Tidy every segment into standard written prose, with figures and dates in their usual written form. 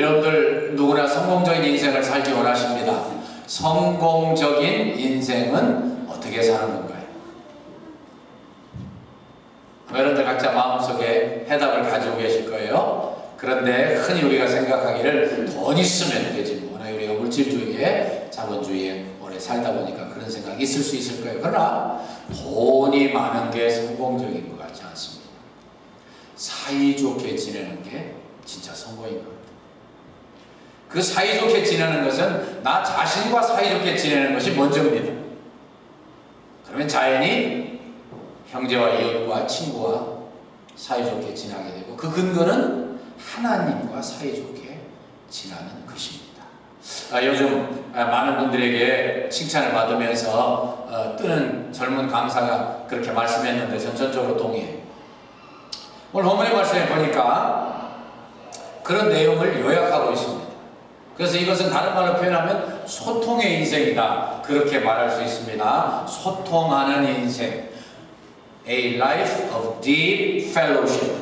여러분들 누구나 성공적인 인생을 살기 원하십니다. 성공적인 인생은 어떻게 사는 건가요? 여러분들 각자 마음속에 해답을 가지고 계실 거예요. 그런데 흔히 우리가 생각하기를 돈 있으면 되지, 워낙 우리가 물질주의에 자본주의에 오래 살다 보니까 그런 생각이 있을 수 있을 거예요. 그러나 돈이 많은 게 성공적인 것 같지 않습니다. 사이좋게 지내는 게 진짜 성공인 것 같아요. 그 사이좋게 지내는 것은 나 자신과 사이좋게 지내는 것이 먼저입니다. 그러면 자연히 형제와 이웃과 친구와 사이좋게 지나게 되고, 그 근거는 하나님과 사이좋게 지나는 것입니다. 요즘 많은 분들에게 칭찬을 받으면서 뜨는 젊은 강사가 그렇게 말씀했는데 전 전적으로 동의해요. 오늘 본문의 말씀에 보니까 그런 내용을 요약하고 있습니다. 그래서 이것은 다른 말로 표현하면 소통의 인생이다, 그렇게 말할 수 있습니다. 소통하는 인생, A life of deep fellowship.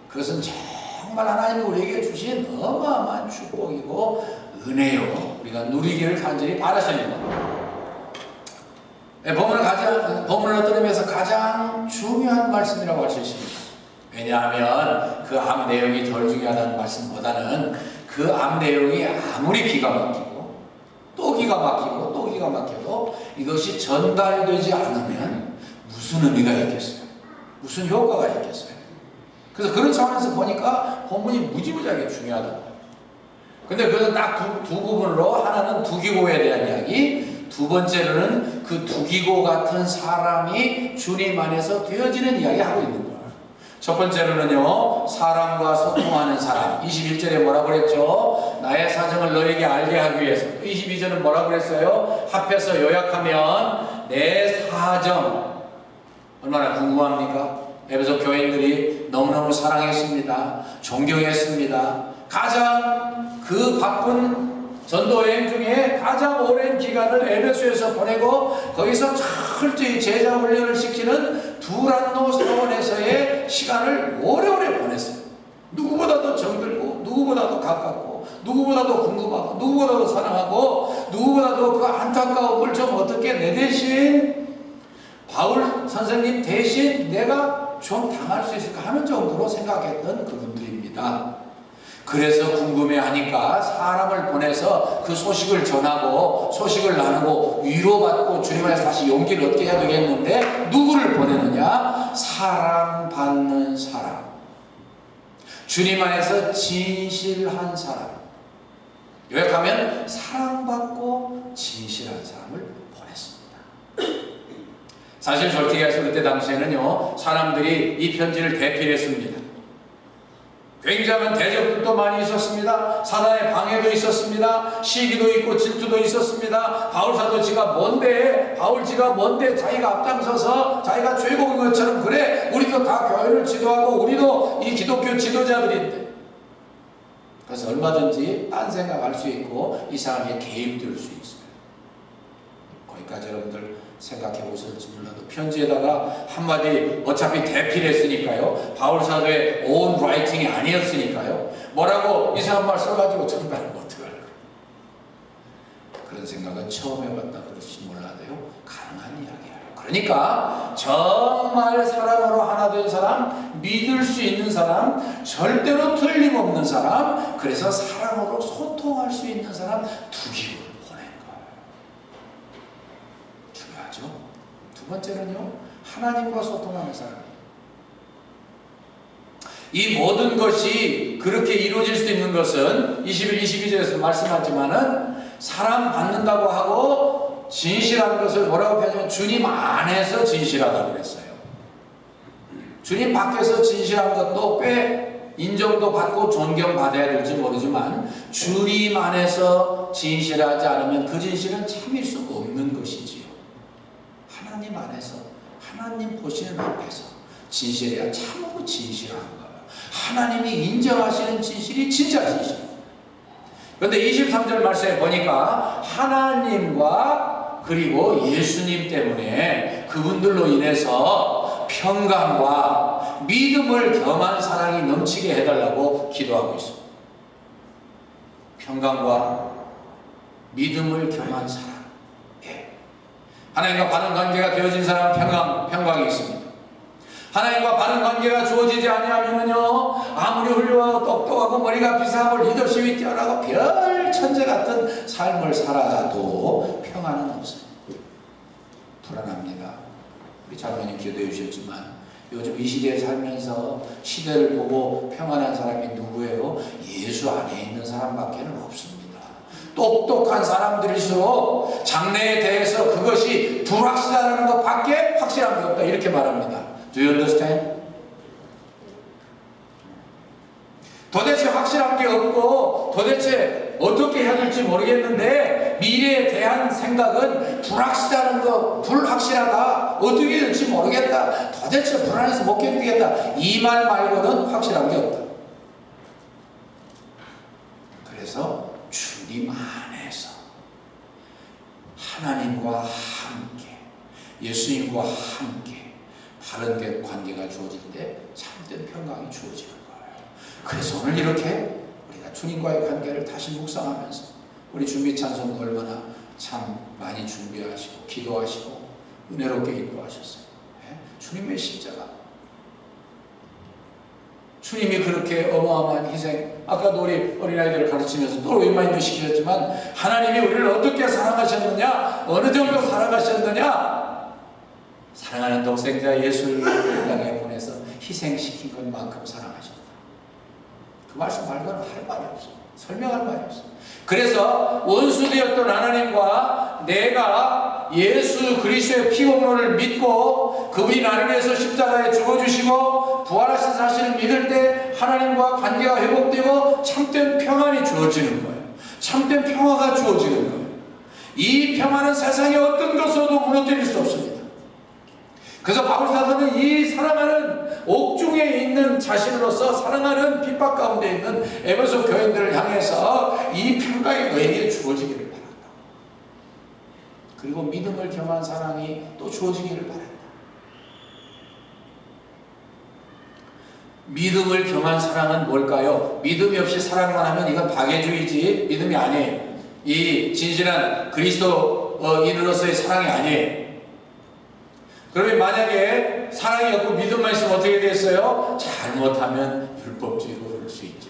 그것은 정말 하나님이 우리에게 주신 어마어마한 축복이고 은혜요, 우리가 누리기를 간절히 바라십니다. 본문을 어떤 의미에서 가장 중요한 말씀이라고 할 수 있습니다. 왜냐하면 그 앞 내용이 덜 중요하다는 말씀보다는 그 앞 내용이 아무리 기가 막히고 또 기가 막히고 또 기가 막혀도 이것이 전달되지 않으면 무슨 의미가 있겠어요? 무슨 효과가 있겠어요? 그래서 그런 차원에서 보니까 본문이 무지무지하게 중요하다. 근데 그것은 딱 두 부분으로, 하나는 두기고에 대한 이야기, 두 번째로는 그 두기고 같은 사람이 주님 안에서 되어지는 이야기 하고 있는 거예요. 첫 번째로는요, 사람과 소통하는 사람. 21절에 뭐라고 그랬죠? 나의 사정을 너에게 알게 하기 위해서. 22절은 뭐라고 그랬어요? 합해서 요약하면 내 사정. 얼마나 궁금합니까? 에베소 교인들이 너무너무 사랑했습니다. 존경했습니다. 가장 그 바쁜 전도 여행 중에 가장 오랜 기간을 에베소에서 보내고 거기서 철저히 제자 훈련을 시키는 두란노 사원에서의 시간을 오래오래 보냈어요. 누구보다도 정들고, 누구보다도 가깝고, 누구보다도 궁금하고, 누구보다도 사랑하고, 누구보다도 그 안타까움을 좀 어떻게 내 대신, 바울 선생님 대신 내가 좀 당할 수 있을까 하는 정도로 생각했던 그분들입니다. 그래서 궁금해하니까 사람을 보내서 그 소식을 전하고 소식을 나누고 위로받고 주님 안에서 다시 용기를 얻게 해야 되겠는데, 누구를 보내느냐? 사랑받는 사람, 주님 안에서 진실한 사람, 요약하면 사랑받고 진실한 사람을 보냈습니다. 사실 솔직히 해서 그때 당시에는요, 사람들이 이 편지를 대필했습니다. 굉장한 대적들도 많이 있었습니다. 사단의 방해도 있었습니다. 시기도 있고 질투도 있었습니다. 바울지가 뭔데 자기가 앞장서서 자기가 최고인 것처럼, 그래 우리도 다 교회를 지도하고 우리도 이 기독교 지도자들인데. 그래서 얼마든지 딴 생각할 수 있고 이 사람의 개입될 수 있어요. 거기까지 여러분들 생각해 보실지 몰라도 편지에다가 한마디, 어차피 대필했으니까요, 바울 사도의 own writing이 아니었으니까요, 뭐라고 이상한 말 써가지고 전달하면 어떡할까? 그런 생각은 처음 해봤다 그러실지 몰라도요, 가능한 이야기예요. 그러니까 정말 사랑으로 하나 된 사람, 믿을 수 있는 사람, 절대로 틀림없는 사람, 그래서 사랑으로 소통할 수 있는 사람 두기고 두 번째는요, 하나님과 소통하는 사람이에요. 이 모든 것이 그렇게 이루어질 수 있는 것은 21, 22절에서 말씀하지만은 사랑 받는다고 하고 진실한 것을 뭐라고 표현하냐면 주님 안에서 진실하다고 그랬어요. 주님 밖에서 진실한 것도 꽤 인정도 받고 존경받아야 될지 모르지만 주님 안에서 진실하지 않으면 그 진실은 참일 수 없는 것이지요. 하나님 안에서, 하나님 보시는 앞에서 진실해야 참으로 진실한 거예요. 하나님이 인정하시는 진실이 진짜 진실이에요. 그런데 23절 말씀에 보니까 하나님과 그리고 예수님 때문에 그분들로 인해서 평강과 믿음을 겸한 사랑이 넘치게 해달라고 기도하고 있습니다. 평강과 믿음을 겸한 사람. 예. 하나님과 바른 관계가 되어진 사람은 평강이 있습니다. 하나님과 바른 관계가 주어지지 아니하면은요, 아무리 훌륭하고 똑똑하고 머리가 비상하고 리더십이 뛰어나고 별 천재 같은 삶을 살아도 평안은 없어요. 불안합니다. 우리 장로님 기도해 주셨지만 요즘 이 시대에 살면서 시대를 보고 평안한 사람이 누구예요? 예수 안에 있는 사람밖에는 없습니다. 똑똑한 사람들일수록 장래에 대해서 그것이 불확실하다는 것밖에 확실한 게 없다, 이렇게 말합니다. Do you understand? 도대체 확실한 게 없고 도대체 어떻게 해야 될지 모르겠는데 미래에 대한 생각은 불확실하다, 어떻게 될지 모르겠다, 도대체 불안해서 못 견디겠다, 이 말 말고는 확실한 게 없다. 그래서 주님 안에서 하나님과 함께, 예수님과 함께 바른 관계가 주어질 때 참된 평강이 주어지는 거예요. 그래서 오늘 이렇게 우리가 주님과의 관계를 다시 묵상하면서 우리 준비 찬송 얼마나 참 많이 준비하시고 기도하시고 은혜롭게 인도하셨어요. 네? 주님의 십자가, 주님이 그렇게 어마어마한 희생, 아까도 우리 어린아이들을 가르치면서 또 리마인드 시키셨지만 하나님이 우리를 어떻게 사랑하셨느냐, 어느 정도 사랑하셨느냐, 사랑하는 독생자 예수를 이 땅에 보내서 희생시킨 것만큼 사랑하셨다. 그 말씀 말고는 할 말이 없어, 설명할 말이 없어. 그래서 원수되었던 하나님과 내가 예수 그리스도의 피 공로를 믿고 그분이 나를 위해서 십자가에 죽어주시고 부활하신 사실을 믿을 때 하나님과 관계가 회복되고 참된 평안이 주어지는 거예요. 참된 평화가 주어지는 거예요. 이 평화는 세상의 어떤 것으로도 무너뜨릴 수 없습니다. 그래서 바울사도는 이 사랑하는 옥중에 있는 자신으로서 사랑하는 핍박 가운데 있는 에베소 교인들을 향해서 이 평강이 너에게 주어지기를 바란다. 그리고 믿음을 겸한 사랑이 또 주어지기를 바란다. 믿음을 겸한 사랑은 뭘까요? 믿음이 없이 사랑만 하면 이건 박애주의지 믿음이 아니에요. 이 진실한 그리스도인으로서의 사랑이 아니에요. 그러면 만약에 사랑이 없고 믿음만 있으면 어떻게 됐어요? 잘못하면 율법주의로 흐를 수 있죠.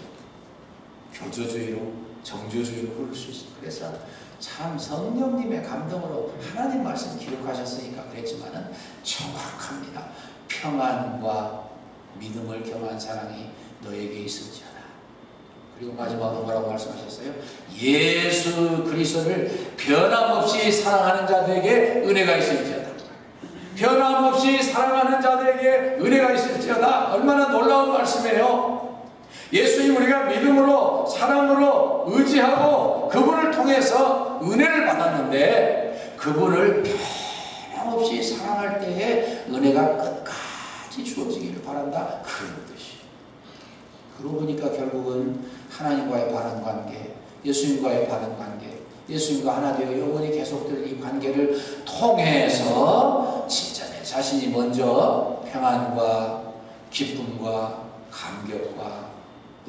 교조주의로, 정조주의로 흐를 수 있어요. 그래서 참 성령님의 감동으로 하나님 말씀 기록하셨으니까 그랬지만은 정확합니다. 평안과 믿음을 겸한 사랑이 너에게 있을지어다. 그리고 마지막으로 뭐라고 말씀하셨어요? 예수 그리스도를 변함없이 사랑하는 자들에게 은혜가 있을지어다. 변함없이 사랑하는 자들에게 은혜가 있을지어다. 얼마나 놀라운 말씀이에요. 예수님 우리가 믿음으로 사랑으로 의지하고 그분을 통해서 은혜를 받았는데 그분을 변함없이 사랑할 때에 은혜가 끝까지 주어지기를 바란다, 그런 뜻이에요. 그러고 보니까 결국은 하나님과의 바른 관계, 예수님과의 바른 관계, 예수님과 하나 되어 영원히 계속될 이 관계를 통해서 진짜 내 자신이 먼저 평안과 기쁨과 감격과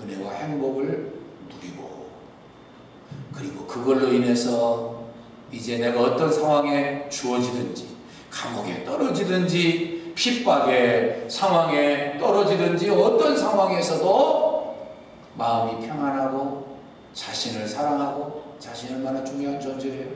은혜와 행복을 누리고, 그리고 그걸로 인해서 이제 내가 어떤 상황에 주어지든지, 감옥에 떨어지든지, 핍박의 상황에 떨어지든지, 어떤 상황에서도 마음이 평안하고 자신을 사랑하고, 자신이 얼마나 중요한 존재예요.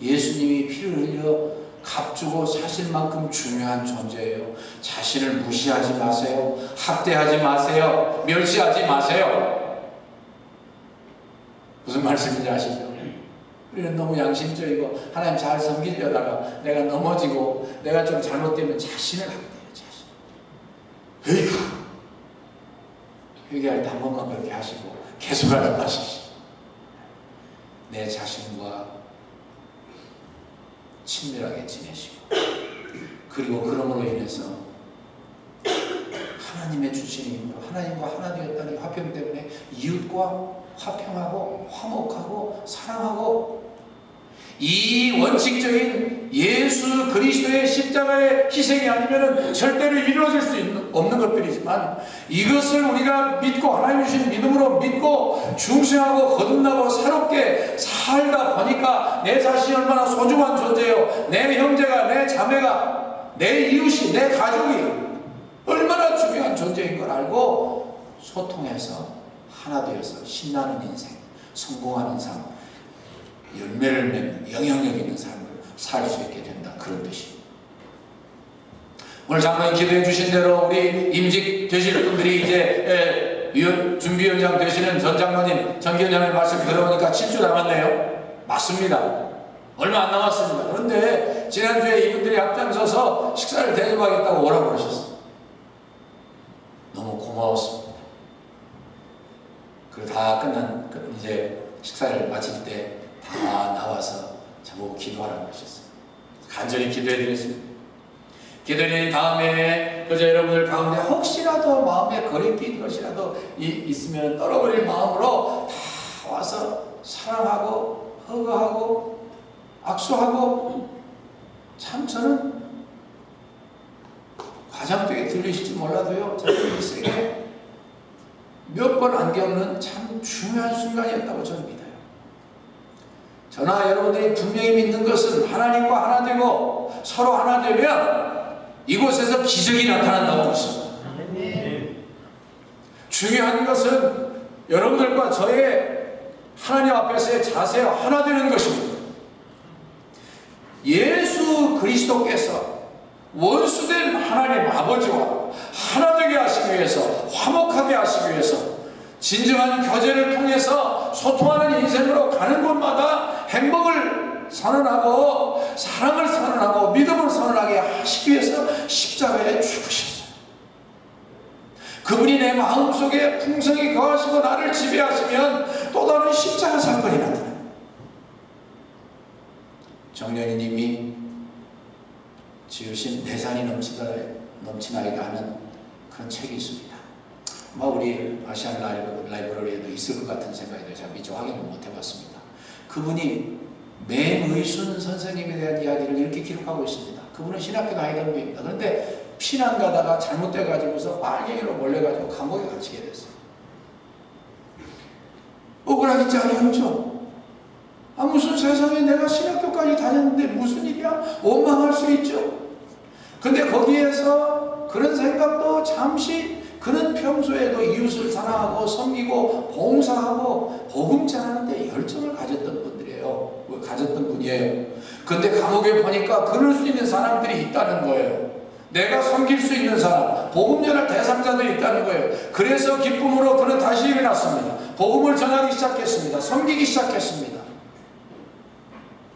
예수님이 피를 흘려 값주고 사실 만큼 중요한 존재예요. 자신을 무시하지 마세요. 학대하지 마세요. 멸시하지 마세요. 무슨 말씀인지 아시죠? 우리는 너무 양심적이고 하나님 잘 섬기려다가 내가 넘어지고 내가 좀 잘못되면 자신을 학대해요. 자신. 에이구, 회개할 때 한 번만 그렇게 하시고 계속 하지 마십시오. 내 자신과 친밀하게 지내시고, 그리고 그러므로 인해서 하나님의 주신 힘으로 하나님과 하나 되었다는 화평 때문에 이웃과 화평하고 화목하고 사랑하고, 이 원칙적인 예수 그리스도의 십자가의 희생이 아니면 절대로 이루어질 수 없는 것들이지만, 이것을 우리가 믿고 하나님 주신 믿음으로 믿고 중생하고 거듭나고 새롭게 살다 보니까 내 자신이 얼마나 소중한 존재요, 내 형제가, 내 자매가, 내 이웃이, 내 가족이 얼마나 중요한 존재인 걸 알고 소통해서 하나 되어서 신나는 인생, 성공하는 삶, 열매를 맺는 영향력 있는 삶을 살 수 있게 된다, 그런 뜻입니다. 오늘 장로님 기도해 주신 대로 우리 임직 되실 분들이 이제 준비위원장 되시는 전 장로님, 전 위원장의 말씀 들어보니까 7주 남았네요. 맞습니다. 얼마 안 남았습니다. 그런데 지난주에 이분들이 앞장서서 식사를 대접하겠다고 오라고 그러셨어요. 너무 고마웠습니다. 그리고 다 끝난 이제 식사를 마칠 때 다 나와서 저보고 기도하라고 하셨어요. 간절히 기도해 드렸습니다. 기도해 다음에 그저 여러분들 가운데 혹시라도 마음에 거리낀 것이라도 있으면 떨어버릴 마음으로 다 와서 사랑하고 허가하고 악수하고, 참 저는 과장되게 들리실지 몰라도요, 저는 세계 몇 번 안 겪는 참 중요한 순간이었다고 저는 믿어요. 저나 여러분들이 분명히 믿는 것은 하나님과 하나 되고 서로 하나 되면 이곳에서 기적이 나타난다고 믿습니다. 중요한 것은 여러분들과 저의 하나님 앞에서의 자세와 하나 되는 것입니다. 예수 그리스도께서 원수된 하나님 아버지와 하나 되게 하시기 위해서, 화목하게 하시기 위해서 진정한 교제를 통해서 소통하는 인생으로 가는 곳마다 행복을 선언하고 사랑을 선언하고 믿음을 선언하게 하시기 위해서 십자가에 죽으셨어요. 그분이 내 마음속에 풍성히 거하시고 나를 지배하시면 또 다른 십자가 사건이 나타나요. 정년이님이 지으신 내산이 넘치나이다 하는 그런 책이 있습니다. 우리 아시안 라이브러리에도 있을 것 같은 생각이 들어요. 제가 미처 확인을 못 해봤습니다. 그분이 맹의순 선생님에 대한 이야기를 이렇게 기록하고 있습니다. 그분은 신학교 다니던 분입니다. 그런데 피난 가다가 잘못돼가지고서 빨갱이로 몰려가지고 감옥에 갇히게 됐어요. 억울하겠지 않으셨죠? 무슨 세상에 내가 신학교까지 다녔는데 무슨 일이야? 원망할 수 있죠. 근데 거기에서 그런 생각도 잠시, 그는 평소에도 이웃을 사랑하고 섬기고 봉사하고 복음 전하는데 열정을 가졌던 분이에요. 근데 감옥에 보니까 그럴 수 있는 사람들이 있다는 거예요. 내가 섬길 수 있는 사람, 복음 전할 대상자들이 있다는 거예요. 그래서 기쁨으로 그는 다시 일어났습니다. 복음을 전하기 시작했습니다. 섬기기 시작했습니다.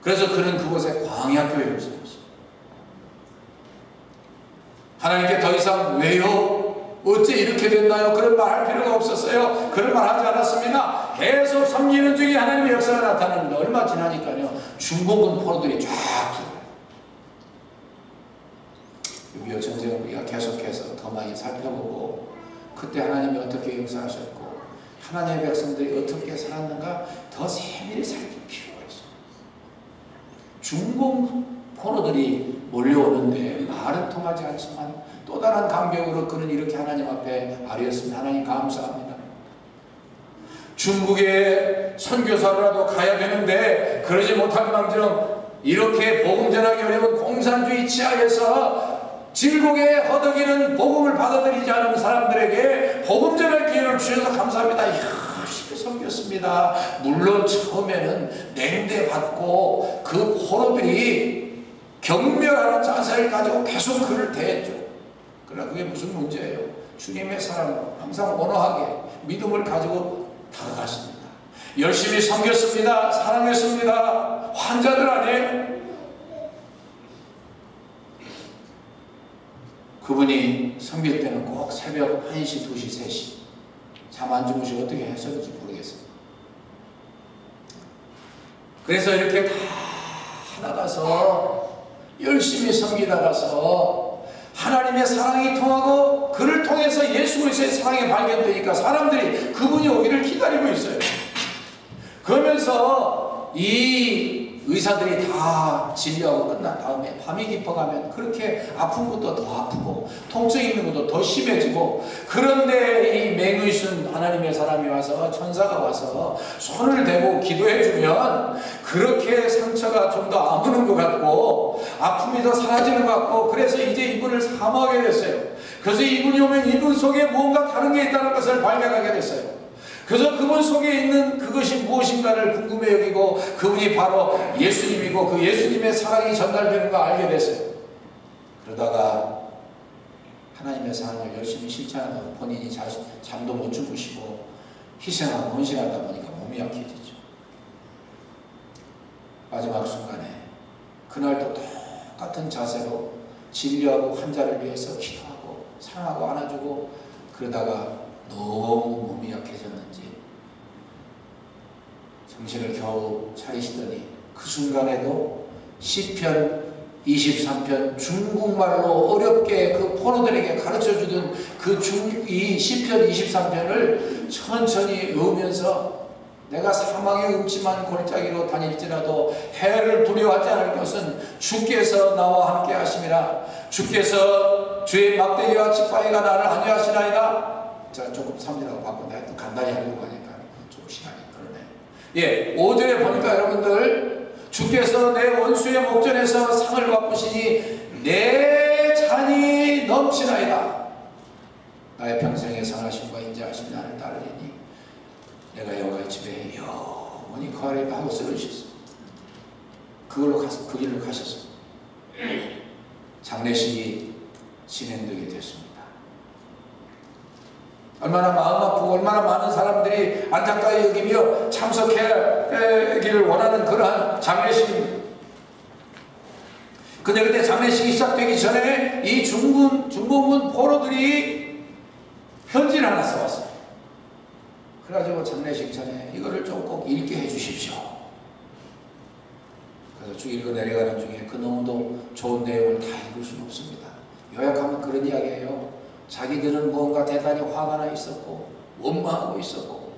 그래서 그는 그곳에 광야교회를 세웠어요. 하나님께 더 이상 왜요? 어째 이렇게 됐나요? 그런 말 할 필요가 없었어요. 그런 말 하지 않았습니다. 계속 섬기는 중에 하나님의 역사가 나타나는데 얼마 지나니까요, 중공군 포로들이 쫙 들어요. 6.25 전쟁을 우리가 계속해서 더 많이 살펴보고, 그때 하나님이 어떻게 역사하셨고 하나님의 백성들이 어떻게 살았는가 더 세밀히 살필 필요가 있어요. 중공 포로들이 몰려오는데 말은 통하지 않지만 또 다른 감격으로 그는 이렇게 하나님 앞에 아뢰었습니다. 하나님 감사합니다. 중국에 선교사로라도 가야 되는데 그러지 못할 망정 이렇게 복음 전하기 어려운 공산주의 치하에서 질곡에 허덕이는 복음을 받아들이지 않은 사람들에게 복음 전할 기회를 주셔서 감사합니다. 열심히 섬겼습니다. 물론 처음에는 냉대받고 그 포로들이 경멸하는 자세를 가지고 계속 그를 대했죠. 그러나 그게 무슨 문제예요? 주님의 사랑으로 항상 온화하게 믿음을 가지고 다가갔습니다. 열심히 섬겼습니다. 사랑했습니다. 환자들 아니에요? 그분이 섬길 때는 꼭 새벽 1시, 2시, 3시 잠 안 주무시고 어떻게 하셨는지 모르겠어요. 그래서 이렇게 다 나가서 열심히 섬기다가서 하나님의 사랑이 통하고 그를 통해서 예수 그리스도의 사랑이 발견되니까 사람들이 그분이 오기를 기다리고 있어요. 그러면서 이 의사들이 다 진료하고 끝난 다음에 밤이 깊어가면 그렇게 아픈 것도 더 아프고 통증 있는 것도 더 심해지고, 그런데 이 맹의순 하나님의 사람이 와서, 천사가 와서 손을 대고 기도해주면 그렇게 상처가 좀 더 아무는 것 같고 아픔이 더 사라지는 것 같고, 그래서 이제 이분을 사모하게 됐어요. 그래서 이분이 오면 이분 속에 무언가 다른 게 있다는 것을 발견하게 됐어요. 그래서 그분 속에 있는 그것이 무엇인가를 궁금해 여기고, 그분이 바로 예수님이고 그 예수님의 사랑이 전달되는 걸 알게 됐어요. 그러다가 하나님의 사랑을 열심히 실천하다 본인이 잠도 못 주무시고 희생하고 헌신하다 보니까 몸이 약해지죠. 마지막 순간에 그날도 똑같은 자세로 진료하고 환자를 위해서 기도하고 사랑하고 안아주고, 그러다가 너무 몸이 약해졌는지 정신을 겨우 차리시더니 그 순간에도 시편 23편 중국말로 어렵게 그 포로들에게 가르쳐주던 이 시편 23편을 천천히 외우면서, 내가 사망의 음침한 골짜기로 다닐지라도 해를 두려워하지 않을 것은 주께서 나와 함께 하심이라. 주께서 주의 막대기와 지팡이가 나를 안위하시나이다. 제가 조금 3이라고 바꾼다. 간단히 하려고 하니까 조금 시간이 그러네. 5절에 보니까 여러분들, 주께서 내 원수의 목전에서 상을 바꾸시니 내 잔이 넘치나이다. 나의 평생의 선하심과 인자하심 나를 따르리니 내가 여호와의 집에 영원히 거하리라 하고 쓰러지셨어요. 그 길로 가셨어요. 장례식이 진행되게 됐습니다. 얼마나 마음 아프고 얼마나 많은 사람들이 안타까이 여기며 참석하기를 원하는 그러한 장례식입니다. 근데 그때 장례식이 시작되기 전에 이 중공군 포로들이 편지를 하나 써왔어요. 그래가지고 장례식 전에 이거를 좀 꼭 읽게 해주십시오. 그래서 쭉 읽어 내려가는 중에 그 너무도 좋은 내용을 다 읽을 수는 없습니다. 요약하면 그런 이야기예요. 자기들은 뭔가 대단히 화가 나 있었고 원망하고 있었고,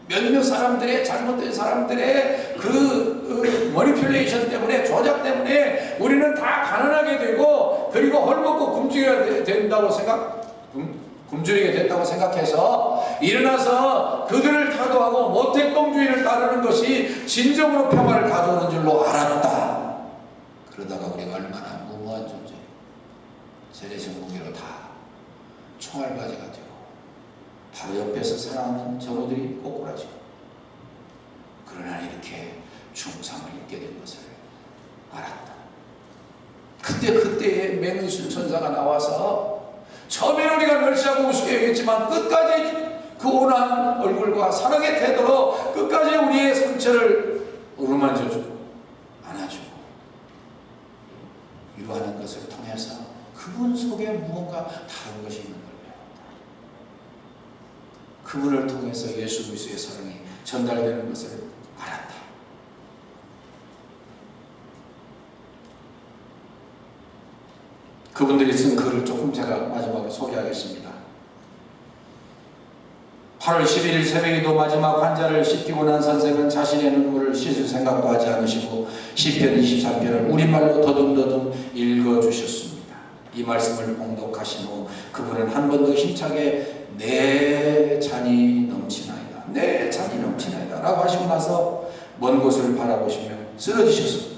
몇몇 사람들의 잘못된 사람들의 그 머니퓰레이션 때문에, 조작 때문에 우리는 다 가난하게 되고, 그리고 헐벗고 굶주리게 된다고 생각해서 일어나서 그들을 타도하고 모택동주의를 따르는 것이 진정으로 평화를 가져오는 줄로 알았다. 그러다가 우리가 얼마나 무모한 존재, 세례성 무기로 다 총알바지가 되고 바로 옆에서 사랑하는 정우들이 꼬꾸라지고, 그러나 이렇게 중상을 입게 된 것을 알았다. 그때의 맹의순 천사가 나와서 처음에는 우리가 멸시하고 우습게 여겼지만 끝까지 그 온화한 얼굴과 사랑의 태도로 끝까지 우리의 상처를 어루만져주고 안아주고 위로하는 것을 통해서 그분 속에 무언가 다른 것이 있는 걸 배웠다. 그분을 통해서 예수 그리스도의 사랑이 전달되는 것을 알았다. 그분들이 쓴 글을 조금 제가 마지막으로 소개하겠습니다. 8월 11일 새벽에도 마지막 환자를 씻기고 난 선생은 자신의 눈물을 씻을 생각도 하지 않으시고 시편 23편을 우리말로 더듬더듬 읽어주셨습니다. 이 말씀을 봉독하신 후 그분은 한 번 더 힘차게 내 잔이 넘치나이다, 내 잔이 넘치나이다 라고 하시고 나서 먼 곳을 바라보시며 쓰러지셨습니다.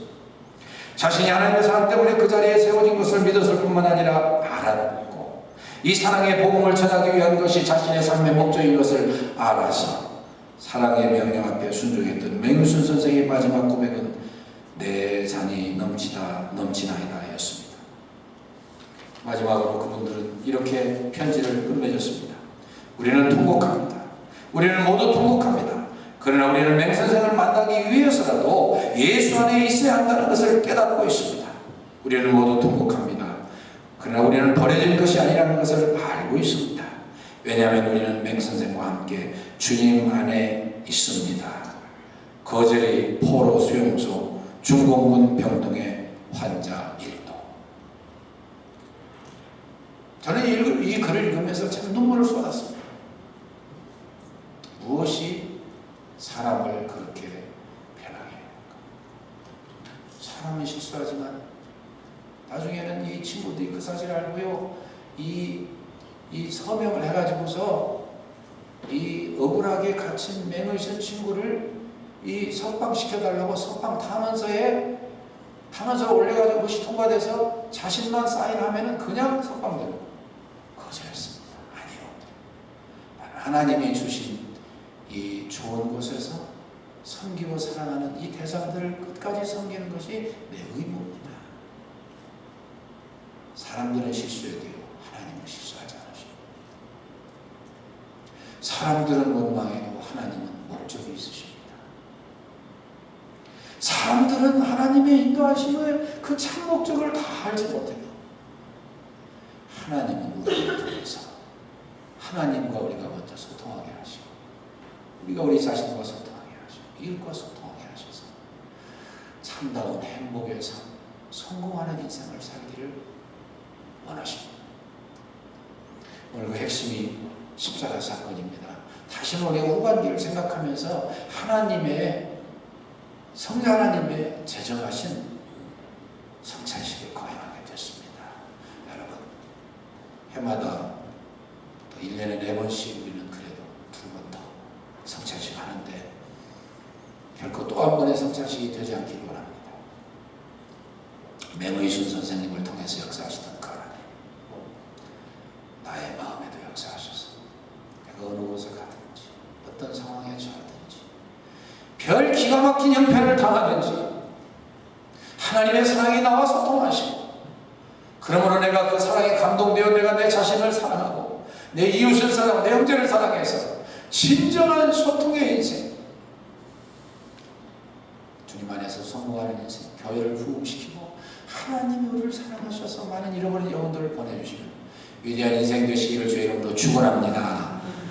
자신이 하나님의 사랑 때문에 그 자리에 세워진 것을 믿었을 뿐만 아니라 알았고, 이 사랑의 복음을 전하기 위한 것이 자신의 삶의 목적인 것을 알아서 사랑의 명령 앞에 순종했던 맹순 선생의 마지막 고백은 내 잔이 넘치나이다 였습니다. 마지막으로 그분들은 이렇게 편지를 끝맺었습니다. 우리는 통곡합니다. 우리는 모두 통곡합니다. 그러나 우리는 맹선생을 만나기 위해서라도 예수 안에 있어야 한다는 것을 깨닫고 있습니다. 우리는 모두 통곡합니다. 그러나 우리는 버려진 것이 아니라는 것을 알고 있습니다. 왜냐하면 우리는 맹선생과 함께 주님 안에 있습니다. 거제리 포로 수용소 중공군 병동의 환자 일도. 저는 이 글을 읽으면서 참 눈물을 쏟았습니다. 무엇이 사람을 그렇게 편하게 합니까? 사람은 실수하지만 나중에는 이 친구들이 그 사실을 알고요, 이 서명을 해가지고서 이 억울하게 갇힌 맹의선 친구를 이 석방시켜달라고 석방 탄원서를 올려가지고 그것이 통과돼서 자신만 사인하면은 그냥 석방되고, 거절했습니다. 아니요. 하나님이 주신 이 좋은 곳에서 섬기고 사랑하는 이 대상들을 끝까지 섬기는 것이 내 의무입니다. 사람들은 실수해도요, 하나님은 실수하지 않으십니다. 사람들은 원망해도 하나님은 목적이 있으십니다. 사람들은 하나님의 인도하심을 그 참 목적을 다 알지 못해요. 하나님은 우리를 통해서 하나님과 우리가 먼저 소통하게 하시고, 우리가 우리 자신과 소통하게 하시고, 이웃과 소통하게 하셔서 참다운 행복의 삶, 성공하는 인생을 살기를 원하십니다. 오늘 그 핵심이 십자가 사건입니다. 다시는 우리가 후반기를 생각하면서 성자 하나님의 제정하신 성찬식에 거행하게 됐습니다. 여러분, 해마다 또 1년에 4번씩 우리는 그래도 2번 더 성찬식 하는데 결코 또 한 번의 성찬식이 되지 않기를 원합니다. 맹의순 선생님을 통해서 역사하시던 그 하나님, 나의 마음에도 역사하셔서 내가 어느 곳에 가든지 어떤 상황에 처하든지 별 기가 막힌 형편을 당하든지 하나님의 사랑이 나와 소통하시고, 그러므로 내가 그 사랑에 감동되어 내가 내 자신을 사랑하고 내 이웃을 사랑하고 내 형제를 사랑해서 진정한 소통의 인생, 주님 안에서 성공하는 인생, 교회를 부흥시키고 하나님이 우리를 사랑하셔서 많은 잃어버린 영혼들을 보내주시는 위대한 인생 되시기를 주의 이름으로 축원합니다.